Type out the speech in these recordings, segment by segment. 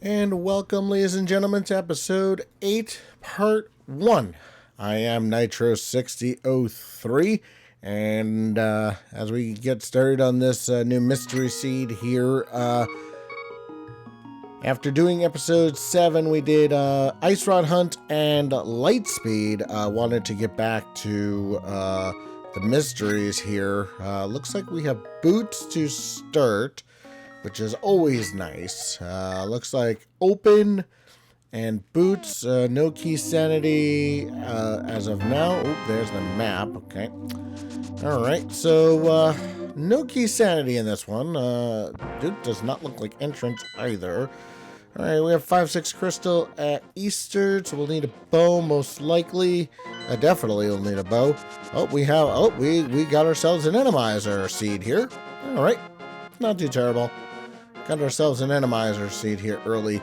And welcome, ladies and gentlemen, to episode 8, part 1. I am Nitro6003, and as we get started on this new mystery seed here, after doing episode 7, we did Ice Rod Hunt and Light Speed. Wanted to get back to the mysteries here. Looks like we have boots to start, which is always nice. Looks like open and boots, no key sanity as of now. Oh, there's the map. Okay. All right. So no key sanity in this one. Dude does not look like entrance either. All right, we have 5-6 crystal at Easter, so we'll need a bow most likely. Definitely we'll need a bow. Oh, we got ourselves an Randomizer seed here. All right, not too terrible. Got ourselves an Randomizer seed here early.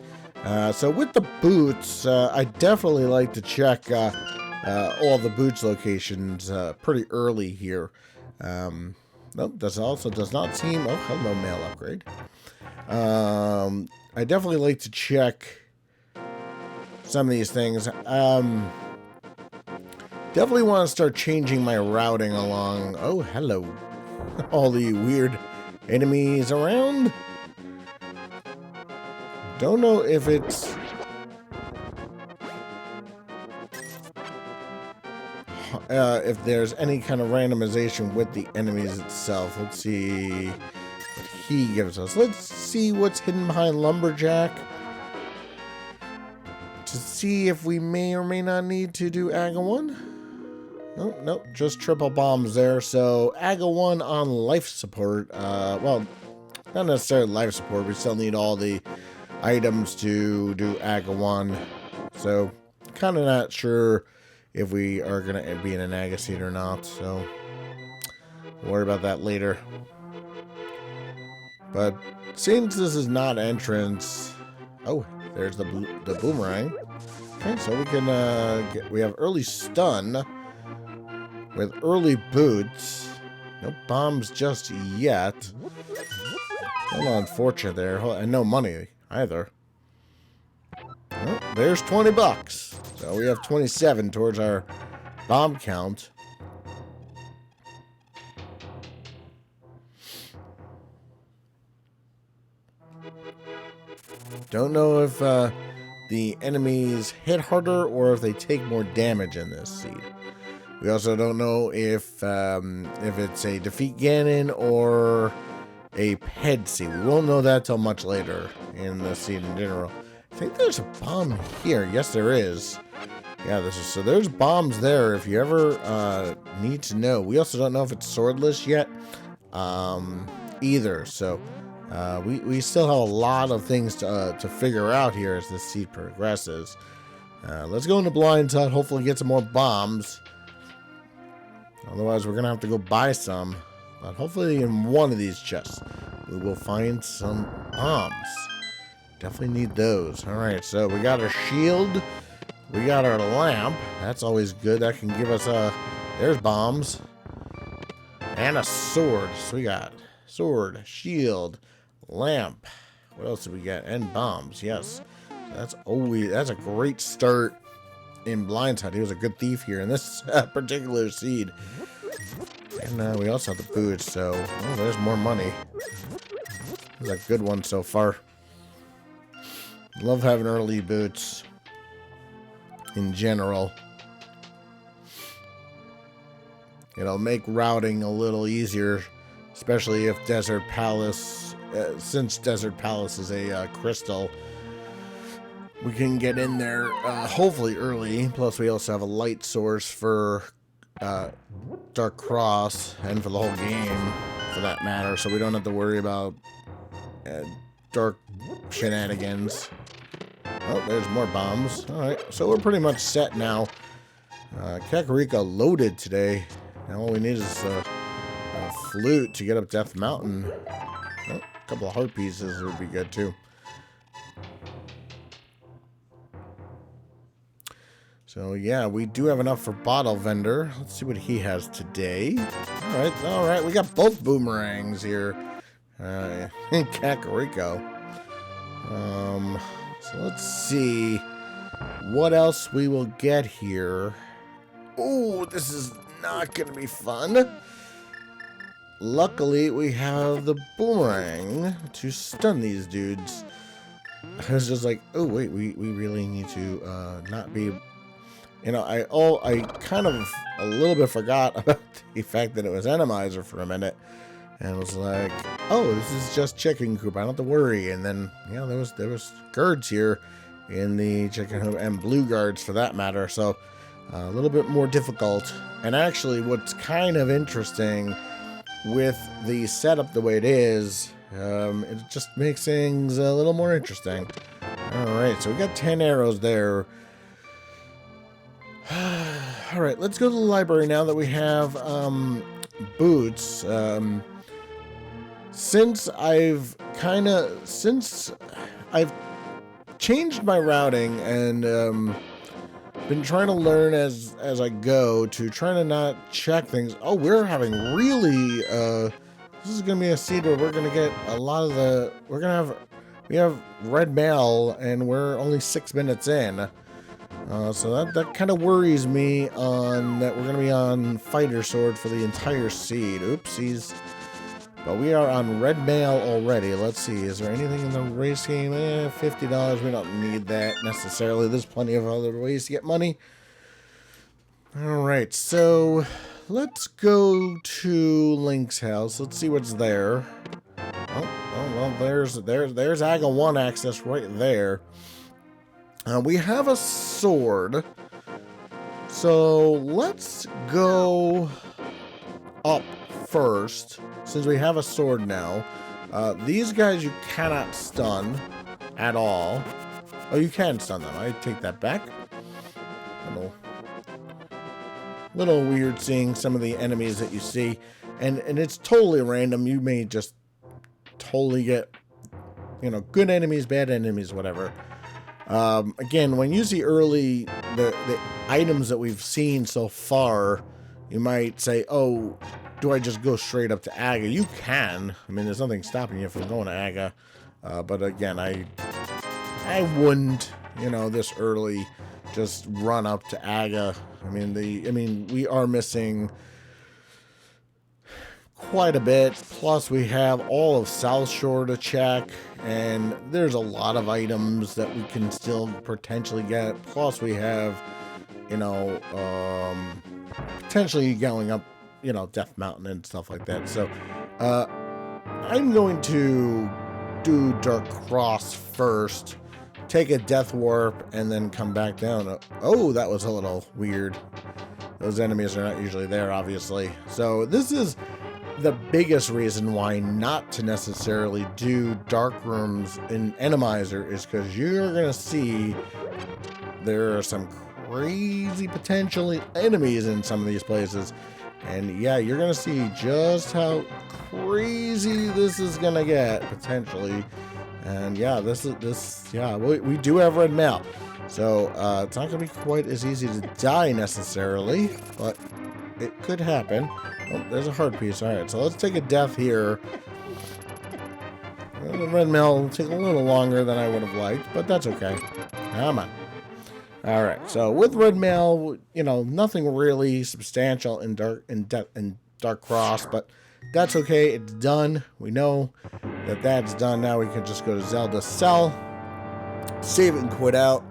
So with the boots, I definitely like to check all the boots locations pretty early here. Nope, this also does not seem... Oh, hello, mail upgrade. I definitely like to check some of these things. Definitely want to start changing my routing along... Oh, hello. All the weird enemies around. Don't know if it's... if there's any kind of randomization with the enemies itself. Let's see what he gives us. Let's see what's hidden behind Lumberjack. To see if we may or may not need to do AGA 1. Nope, just triple bombs there. So AGA 1 on life support. Well, not necessarily life support. We still need all the items to do AGA 1. So kind of not sure if we are going to be in an AGA seed or not. So we'll worry about that later. But since this is not entrance... Oh, there's the boomerang. Okay, so we can we have early stun with early boots. No bombs just yet. A little unfortunate there. And no money either. Well, there's 20 bucks. So we have 27 towards our bomb count. Don't know if the enemies hit harder or if they take more damage in this seed. We also don't know if it's a defeat Ganon or a ped seed. We won't know that till much later in the seed in general. I think there's a bomb here. Yes, there is. Yeah, so there's bombs there if you ever need to know. We also don't know if it's swordless yet either. So we still have a lot of things to figure out here as this seed progresses. Let's go into Blind Hut, hopefully get some more bombs. Otherwise, we're going to have to go buy some. But hopefully in one of these chests, we will find some bombs. Definitely need those. Alright, so we got our shield. We got our lamp. That's always good. That can give us there's bombs. And a sword. So we got sword, shield, lamp. What else did we get? And bombs. Yes. That's a great start in Blind Hut. He was a good thief here in this particular seed. And we also have the boots, so there's more money. This is a good one so far. Love having early boots in general. It'll make routing a little easier, especially if Desert Palace, since Desert Palace is a crystal, we can get in there hopefully early. Plus we also have a light source for Dark Cross and for the whole game for that matter, so we don't have to worry about dark shenanigans. Oh, there's more bombs. Alright, so we're pretty much set now. Kakariko loaded today. Now all we need is a flute to get up Death Mountain. Oh, a couple of heart pieces would be good too. So yeah, we do have enough for Bottle Vendor. Let's see what he has today. Alright, we got both boomerangs here. Kakariko. So let's see what else we will get here. Oh, this is not going to be fun. Luckily, we have the boomerang to stun these dudes. I was just like, oh, wait, we really need to not be... You know, I kind of a little bit forgot about the fact that it was Randomizer for a minute. And was like, oh, this is just chicken coop. I don't have to worry. And then, yeah, there was guards here in the chicken coop, and blue guards for that matter. So a little bit more difficult. And actually, what's kind of interesting with the setup the way it is, it just makes things a little more interesting. All right, so we got 10 arrows there. All right, let's go to the library now that we have boots. Since I've changed my routing and been trying to learn as I go to try to not check things. Oh, we're having really this is gonna be a seed where we're gonna get a lot of the we have red mail and we're only 6 minutes in. So that kind of worries me on that we're gonna be on fighter sword for the entire seed. Oopsies. But we are on red mail already. Let's see. Is there anything in the race game? $50. We don't need that necessarily. There's plenty of other ways to get money. All right. So let's go to Link's house. Let's see what's there. Oh well, there's Aga 1 access right there. We have a sword. So let's go up first, since we have a sword now. These guys you cannot stun at all. Oh, you can stun them. I take that back. Little weird seeing some of the enemies that you see, and it's totally random. You may just totally get, you know, good enemies, bad enemies, whatever. Again, when you see early the items that we've seen so far, you might say, oh, do I just go straight up to Aga? You can. I mean, there's nothing stopping you from going to Aga. But again, I wouldn't, you know, this early just run up to Aga. I mean, we are missing quite a bit. Plus, we have all of South Shore to check, and there's a lot of items that we can still potentially get. Plus, we have, you know, potentially going up, you know, Death Mountain and stuff like that. So I'm going to do Dark Cross first, take a Death Warp, and then come back down. Oh, that was a little weird. Those enemies are not usually there, obviously. So this is the biggest reason why not to necessarily do dark rooms in Randomizer, is because you're going to see there are some crazy potentially enemies in some of these places. And yeah, you're going to see just how crazy this is going to get, potentially. And yeah, we do have red mail. So it's not going to be quite as easy to die necessarily, but it could happen. Oh, there's a heart piece. All right, so let's take a death here. The red mail will take a little longer than I would have liked, but that's okay. Come on. All right, so with red mail, you know, nothing really substantial in Dark Cross, but that's okay. It's done. We know that that's done. Now we can just go to Zelda Cell, save it and quit out,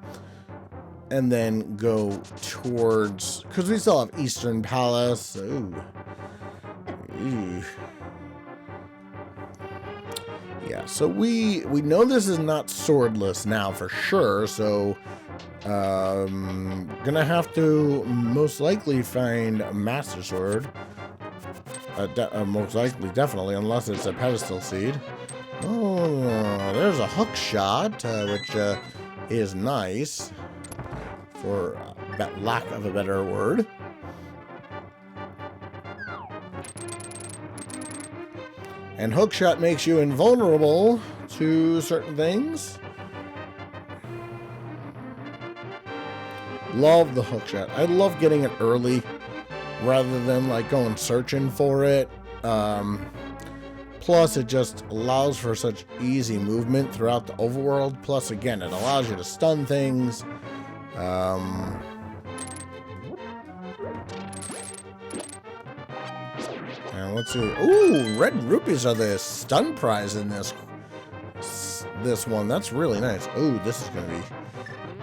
and then go towards, because we still have Eastern Palace. Ooh. Yeah, so we know this is not swordless now for sure, so gonna have to most likely find a Master Sword. Most likely, definitely, unless it's a pedestal seed. Oh, there's a hook shot, which is nice, for lack of a better word. And hookshot makes you invulnerable to certain things. Love the hookshot. I love getting it Plus, it just allows for such easy movement throughout the overworld. Plus, again, it allows you to stun things. And let's see. Ooh, red rupees are the stun prize in this one. That's really nice. Ooh, this is going to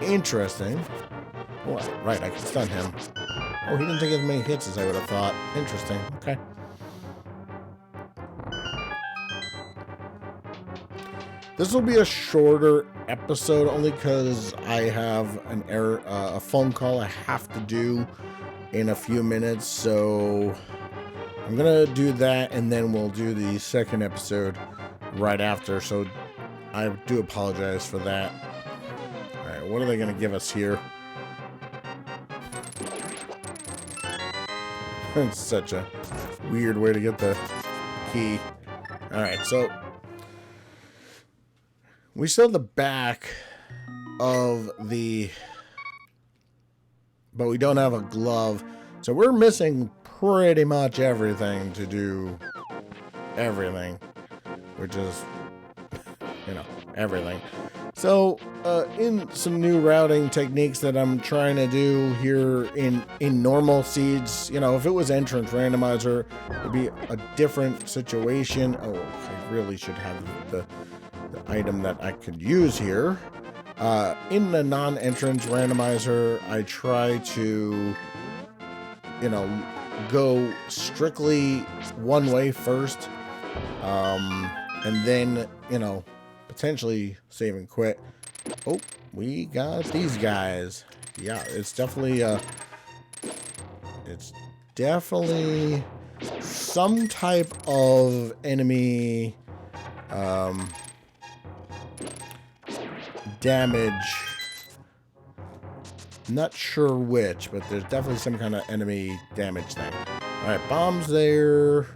be interesting. Oh, right, I can stun him. Oh, he didn't take as many hits as I would have thought. Interesting. Okay. This will be a shorter episode only because I have a phone call I have to do in a few minutes. So I'm going to do that, and then we'll do the second episode right after. So I do apologize for that. All right, what are they going to give us here? It's such a weird way to get the key. All right, so we still have the back of the, but we don't have a glove. So we're missing pretty much everything to do everything, which is, you know, everything. So in some new routing techniques that I'm trying to do here in normal seeds, you know, if it was entrance randomizer, it would be a different situation. Oh, I really should have the item that I could use here. In the non-entrance randomizer, I try to, you know, go strictly one way first, and then, you know, potentially save and quit. Oh, we got these guys. Yeah, it's definitely some type of enemy damage. Not sure which, but there's definitely some kind of enemy damage thing. Alright, bombs there.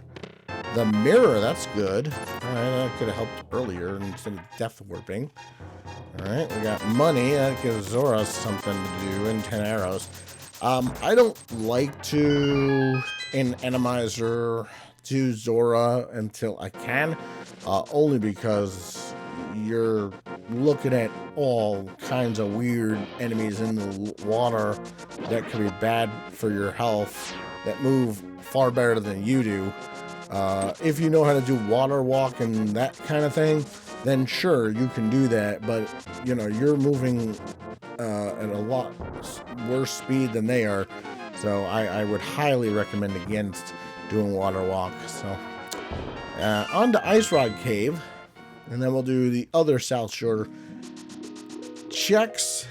The mirror, that's good. Alright, that could have helped earlier instead of death warping. Alright, we got money. That gives Zora something to do, and 10 arrows. I don't like to, in Randomizer, do Zora until I can. Only because you're looking at all kinds of weird enemies in the water that could be bad for your health, that move far better than you do. If you know how to do water walk and that kind of thing, then sure, you can do that, but you know, you're moving at a lot worse speed than they are, so I would highly recommend against doing water walk. So on to Ice Rod Cave, and then we'll do the other South Shore checks.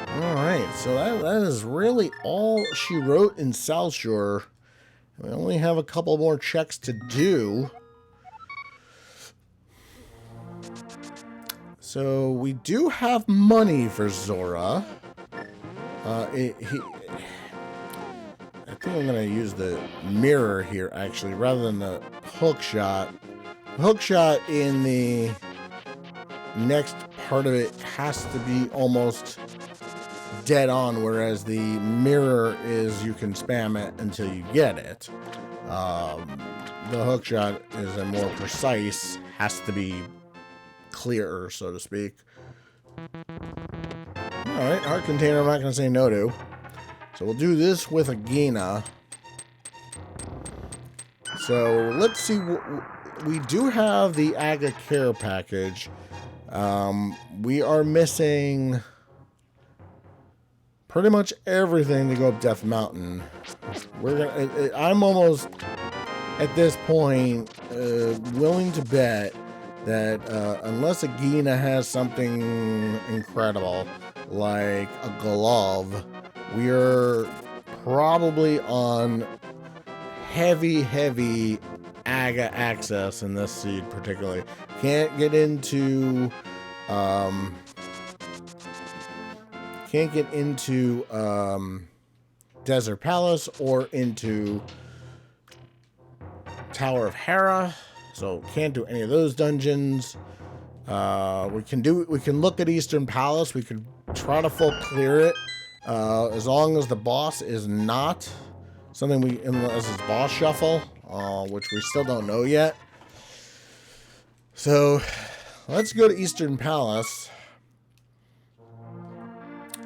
Alright, so that is really all she wrote in South Shore. We only have a couple more checks to do. So we do have money for Zora. I think I'm going to use the mirror here, actually, rather than the hook shot. The hook shot in the next part of it has to be almost dead on, whereas the mirror is you can spam it until you get it. The hook shot is a more precise, has to be clearer, so to speak. Alright, heart container I'm not going to say no to. So we'll do this with a Gina. So let's see. We do have the Aga Care package. We are missing pretty much everything to go up Death Mountain. I'm almost at this point willing to bet that unless Agina has something incredible like a glove, we are probably on heavy Aga access in this seed particularly. Can't get into Desert Palace or into Tower of Hera, so can't do any of those dungeons. We can look at Eastern Palace. We could try to full clear it, as long as the boss is not something unless it's boss shuffle. which we still don't know yet. So let's go to Eastern Palace.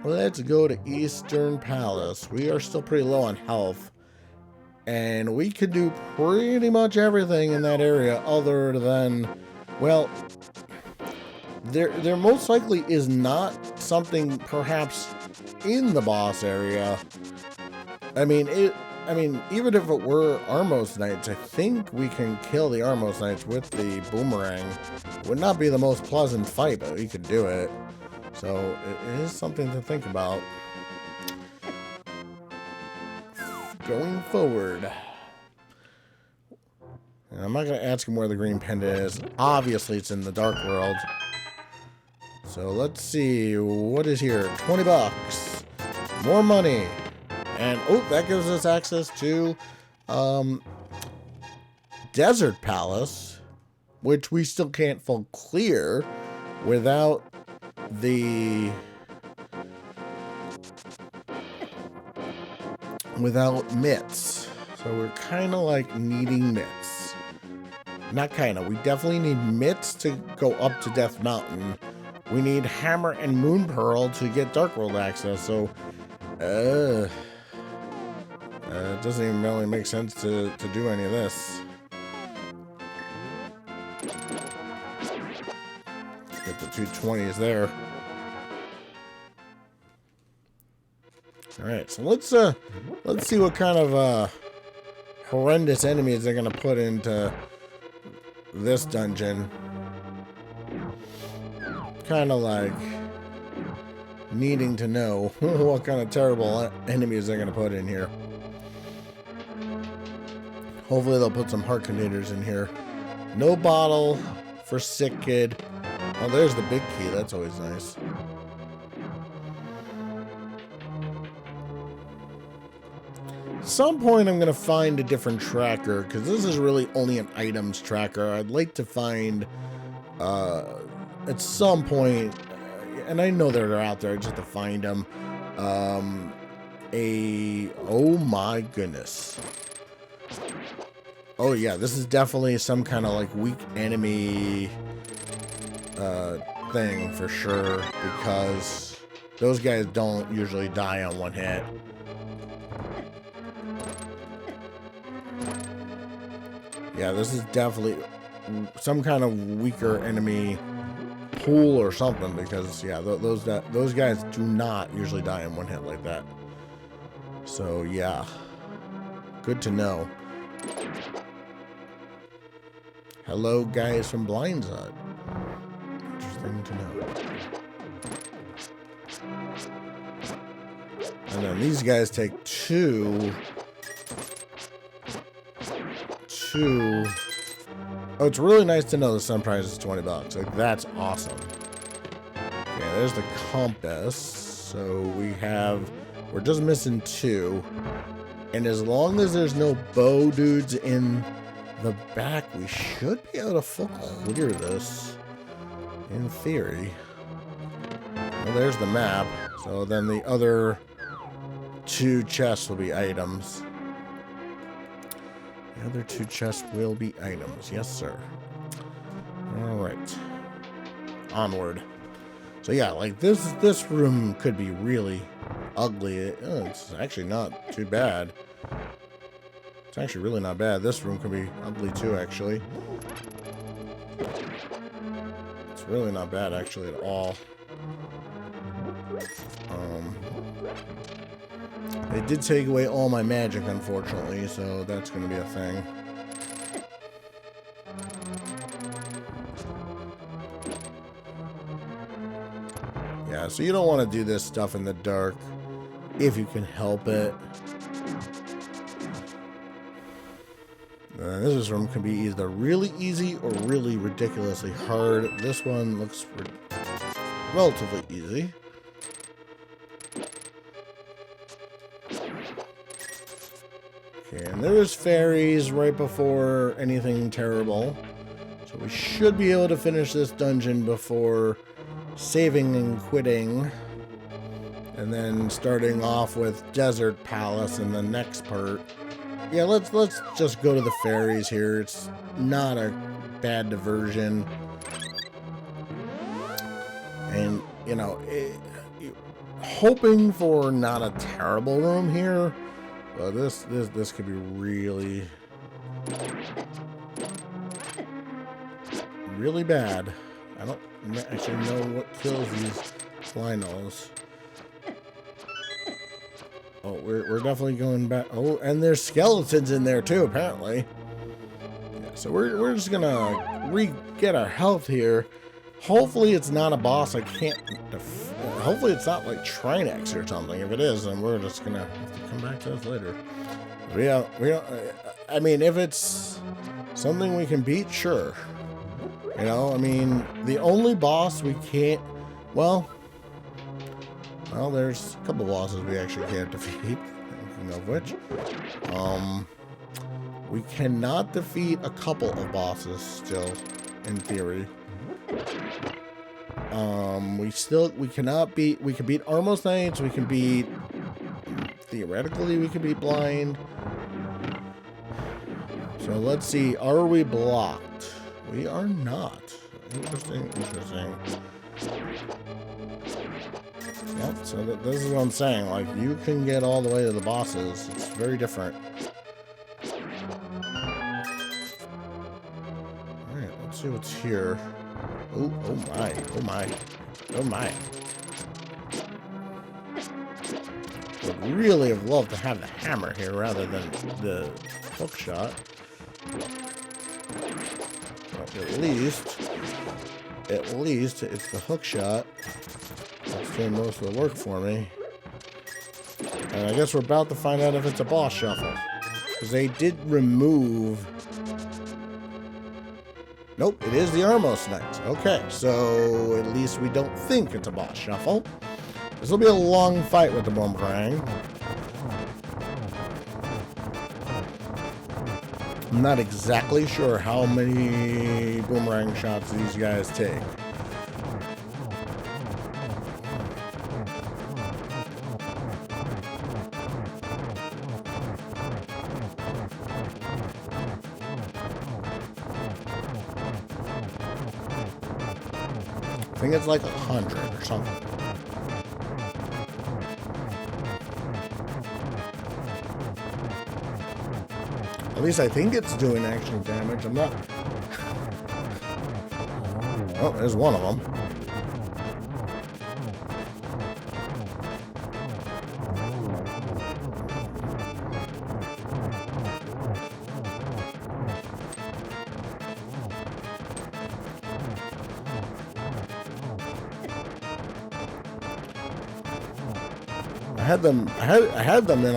Let's go to Eastern Palace. We are still pretty low on health. And we could do pretty much everything in that area other than, well, there most likely is not something perhaps in the boss area. I mean, even if it were Armos Knights, I think we can kill the Armos Knights with the boomerang. It would not be the most pleasant fight, but we could do it. So it is something to think about going forward. And I'm not going to ask him where the green pendant is. Obviously, it's in the Dark World. So let's see. What is here? 20 bucks. More money. And, oh, that gives us access to Desert Palace, which we still can't full clear without mitts. So we're kind of like needing mitts. Not kind of. We definitely need mitts to go up to Death Mountain. We need Hammer and Moon Pearl to get Dark World access. So, it doesn't even really make sense to do any of this. Get the 220s there. Alright, so let's see what kind of horrendous enemies they're gonna put into this dungeon. Kind of like needing to know what kind of terrible enemies they're gonna put in here. Hopefully they'll put some heart containers in here. No bottle for sick kid. Oh, there's the big key. That's always nice. At some point I'm going to find a different tracker, because this is really only an items tracker. I'd like to find, at some point, and I know they're out there, I just have to find them, oh my goodness. Oh yeah, this is definitely some kind of like weak enemy thing for sure, because those guys don't usually die on one hit. Yeah, this is definitely some kind of weaker enemy pool or something, because yeah, those guys do not usually die in one hit like that. So yeah, good to know. Hello, guys from Blindside. Interesting to know. And then these guys take two. Oh, it's really nice to know the sun prize is 20 bucks. Like, that's awesome. Okay, there's the compass. So we're just missing 2. And as long as there's no bow dudes in the back, we should be able to full clear this, in theory. Well, there's the map. So then the other 2 chests will be items. The other 2 chests will be items. Yes, sir. Alright. Onward. So yeah, like this room could be really ugly. It's actually not too bad. It's actually really not bad. This room could be ugly too, actually. It's really not bad, actually, at all. They did take away all my magic, unfortunately, so that's going to be a thing. Yeah, so you don't want to do this stuff in the dark if you can help it. This room can be either really easy or really ridiculously hard. This one looks relatively easy. Okay, and there's fairies right before anything terrible. So we should be able to finish this dungeon before saving and quitting. And then starting off with Desert Palace in the next part. yeah, let's just go to the fairies here. It's not a bad diversion. And, you know, hoping for not a terrible room here. Well, this could be really, really bad. I don't actually know what kills these Lynels. Oh, we're definitely going back. Oh, and there's skeletons in there too, apparently. Yeah, so we're just gonna get our health here. Hopefully it's not a boss I can't hopefully it's not like Trinex or something. If it is, then we're just gonna have to come back to this later. We don't, I mean, if it's something we can beat, sure. You know, I mean, the only boss we can't, well, there's a couple bosses we actually can't defeat, speaking of which. We cannot defeat a couple of bosses still, in theory. We cannot beat, we can beat Armos Knights, we can beat, theoretically we can beat Blind. So let's see, are we blocked? We are not. Interesting. Yep, so this is what I'm saying, like, you can get all the way to the bosses. It's very different. Alright, let's see what's here. Oh my. Would really have loved to have the hammer here rather than the hook shot. But at least it's the hook shot that's doing most of the work for me. And I guess we're about to find out if it's a boss shuffle. Because they did remove... Nope, it is the Armos Knights. Okay, so at least we don't think it's a boss shuffle. This will be a long fight with the boomerang. I'm not exactly sure how many boomerang shots these guys take. I think it's like 100 or something. At least I think it's doing actual damage. I'm not... Oh, there's one of them. I had them in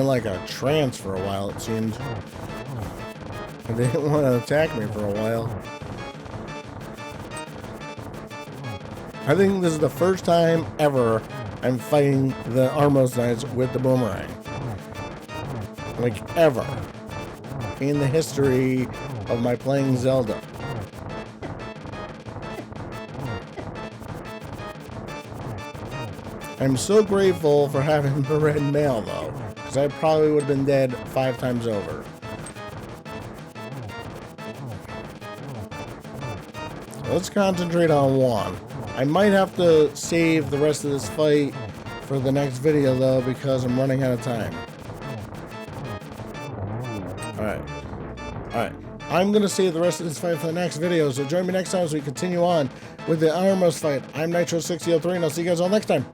like a trance for a while, it seemed. They didn't want to attack me for a while. I think this is the first time ever I'm fighting the Armos Knights with the boomerang. Like, ever. In the history of my playing Zelda. I'm so grateful for having the red mail, though, because I probably would have been dead 5 times over. So let's concentrate on one. I might have to save the rest of this fight for the next video, though, because I'm running out of time. Alright. I'm going to save the rest of this fight for the next video, so join me next time as we continue on with the Armos fight. I'm Nitro6003, and I'll see you guys all next time.